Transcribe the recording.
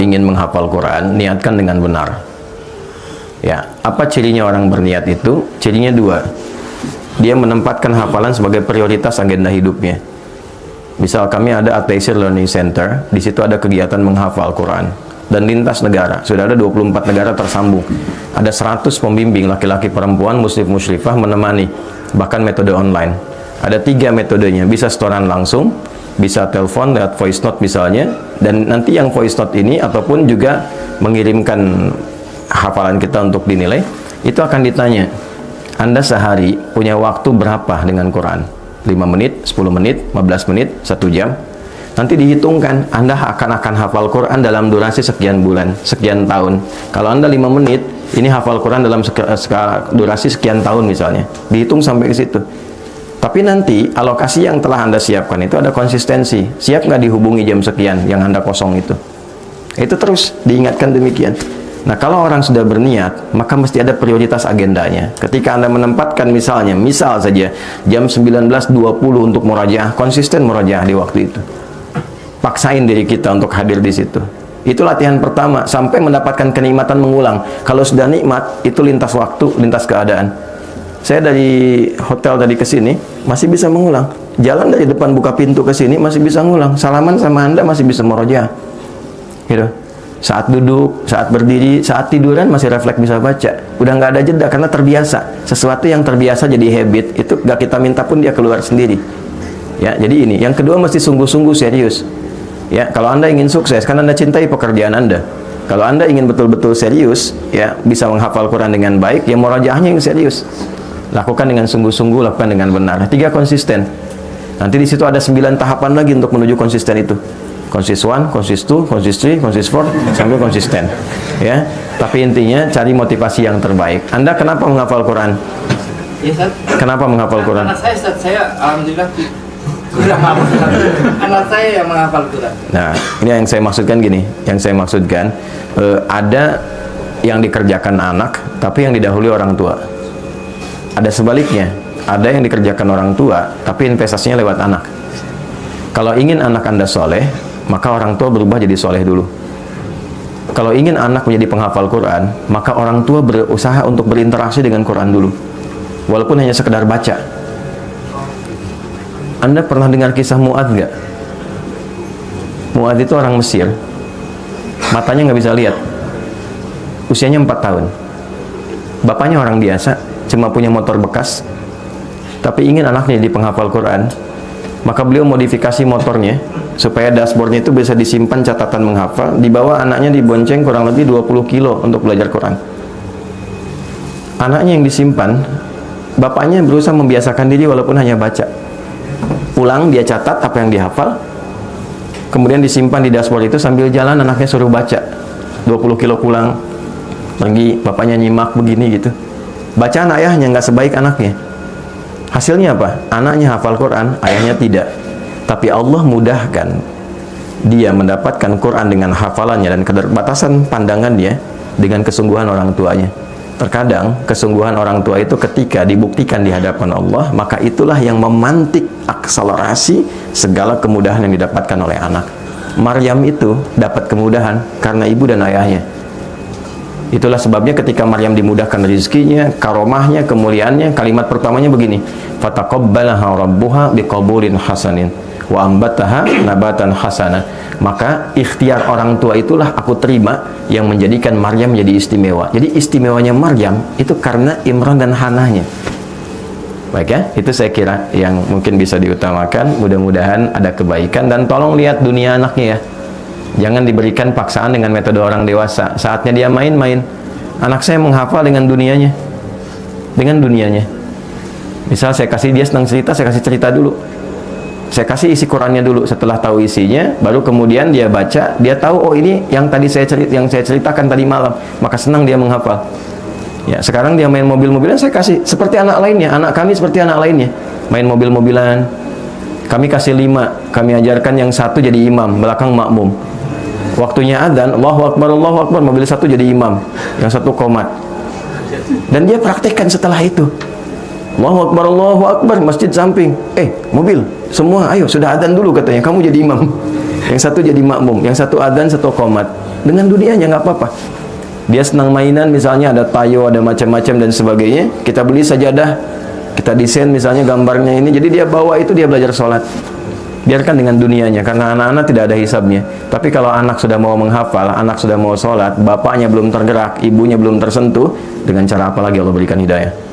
ingin menghafal Quran, niatkan dengan benar. Ya, apa cirinya orang berniat itu? Cirinya dua. Dia menempatkan hafalan sebagai prioritas agenda hidupnya. Misal kami ada At-Taisir Learning Center, di situ ada kegiatan menghafal Quran dan lintas negara. Sudah ada 24 negara tersambung. Ada 100 pembimbing laki-laki perempuan muslim muslimah menemani, bahkan metode online. Ada 3 metodenya, bisa setoran langsung, bisa telepon lewat voice note misalnya, dan nanti yang voice note ini ataupun juga mengirimkan hafalan kita untuk dinilai, itu akan ditanya, Anda sehari punya waktu berapa dengan Quran? 5 menit, 10 menit, 15 menit, 1 jam. Nanti dihitungkan, Anda akan hafal Quran dalam durasi sekian bulan, sekian tahun. Kalau Anda 5 menit, ini hafal Quran dalam durasi sekian tahun misalnya. Dihitung sampai ke situ. Tapi nanti alokasi yang telah Anda siapkan itu ada konsistensi. Siap nggak dihubungi jam sekian yang Anda kosong itu? Itu terus diingatkan demikian. Nah, kalau orang sudah berniat, maka mesti ada prioritas agendanya. Ketika Anda menempatkan misalnya, misal saja jam 19.20 untuk murajaah, konsisten murajaah di waktu itu. Paksain diri kita untuk hadir di situ. Itu latihan pertama, sampai mendapatkan kenikmatan mengulang. Kalau sudah nikmat, itu lintas waktu, lintas keadaan. Saya dari hotel tadi ke sini, masih bisa mengulang. Jalan dari depan buka pintu ke sini, masih bisa mengulang. Salaman sama Anda, masih bisa murajaah. Gitu. Saat duduk, saat berdiri, saat tiduran masih refleks bisa baca. Udah nggak ada jeda karena terbiasa. Sesuatu yang terbiasa jadi habit, itu nggak kita minta pun dia keluar sendiri. Ya, jadi ini. Yang kedua mesti sungguh-sungguh serius. Ya, kalau Anda ingin sukses, kan Anda cintai pekerjaan Anda. Kalau Anda ingin betul-betul serius, ya bisa menghafal Quran dengan baik, ya murajaahnya yang serius. Lakukan dengan sungguh-sungguh, lakukan dengan benar. 3, konsisten. Nanti di situ ada 9 tahapan lagi untuk menuju konsisten itu. Konsis 1, konsis 2, konsis 3, konsis 4, sambil konsisten. Ya, tapi intinya cari motivasi yang terbaik. Anda kenapa menghafal Quran? Ya, Ustaz. Kenapa menghafal Quran? Anak saya, Ustaz, saya alhamdulillah sudah mampu. Anak saya yang menghafal Quran. Nah, ini yang saya maksudkan gini. Yang saya maksudkan ada yang dikerjakan anak, tapi yang didahului orang tua. Ada sebaliknya. Ada yang dikerjakan orang tua, tapi investasinya lewat anak. Kalau ingin anak Anda soleh, maka orang tua berubah jadi soleh dulu. Kalau ingin anak menjadi penghafal Quran, maka orang tua berusaha untuk berinteraksi dengan Quran dulu, walaupun hanya sekedar baca. Anda pernah dengar kisah Mu'adz nggak? Mu'adz itu orang Mesir, matanya nggak bisa lihat, usianya 4 tahun. Bapaknya orang biasa, cuma punya motor bekas, tapi ingin anaknya jadi penghafal Quran. Maka beliau modifikasi motornya supaya dashboardnya itu bisa disimpan catatan menghafal. Di bawah anaknya dibonceng kurang lebih 20 kilo untuk belajar Quran. Anaknya yang disimpan, bapaknya berusaha membiasakan diri walaupun hanya baca. Pulang dia catat apa yang dihafal, kemudian disimpan di dashboard itu. Sambil jalan anaknya suruh baca, 20 kilo pulang pergi, bapaknya nyimak begini gitu. Bacaan ayahnya nggak sebaik anaknya. Hasilnya apa? Anaknya hafal Quran, ayahnya tidak. Tapi Allah mudahkan dia mendapatkan Quran dengan hafalannya dan keterbatasan pandangan dia dengan kesungguhan orang tuanya. Terkadang kesungguhan orang tua itu ketika dibuktikan di hadapan Allah, maka itulah yang memantik akselerasi segala kemudahan yang didapatkan oleh anak. Maryam itu dapat kemudahan karena ibu dan ayahnya. Itulah sebabnya ketika Maryam dimudahkan rezekinya, karomahnya, kemuliaannya, kalimat pertamanya begini, fataqabbalaha rabbuha biqabulin hasanin wa ambataha nabatan hasana. Maka ikhtiar orang tua itulah aku terima yang menjadikan Maryam menjadi istimewa. Jadi istimewanya Maryam itu karena Imran dan Hanahnya. Baik ya, itu saya kira yang mungkin bisa diutamakan. Mudah-mudahan ada kebaikan, dan tolong lihat dunia anaknya ya. Jangan diberikan paksaan dengan metode orang dewasa. Saatnya dia main-main. Anak saya menghafal dengan dunianya. Dengan dunianya. Misal saya kasih dia senang cerita, saya kasih cerita dulu. Saya kasih isi Qurannya dulu. Setelah tahu isinya, baru kemudian dia baca, dia tahu oh ini yang tadi saya ceritakan tadi malam. Maka senang dia menghafal. Ya, sekarang dia main mobil-mobilan, saya kasih seperti anak lainnya. Anak kami seperti anak lainnya. Main mobil-mobilan. Kami kasih 5. Kami ajarkan yang 1 jadi imam, belakang makmum. Waktunya adzan, Allahu Akbar, mobil 1 jadi imam, yang 1 komat. Dan dia praktekkan setelah itu. Allahu Akbar, masjid samping. Mobil, semua ayo, sudah adzan dulu katanya, kamu jadi imam. Yang 1 jadi makmum, yang 1 adzan, 1 komat. dengan dunianya nggak apa-apa. Dia senang mainan, misalnya ada tayo, ada macam-macam dan sebagainya, kita beli sajadah, kita desain misalnya gambarnya ini, jadi dia bawa itu, dia belajar sholat. Biarkan dengan dunianya, karena anak-anak tidak ada hisabnya. Tapi kalau anak sudah mau menghafal, anak sudah mau sholat, bapaknya belum tergerak, ibunya belum tersentuh, dengan cara apa lagi Allah berikan hidayah?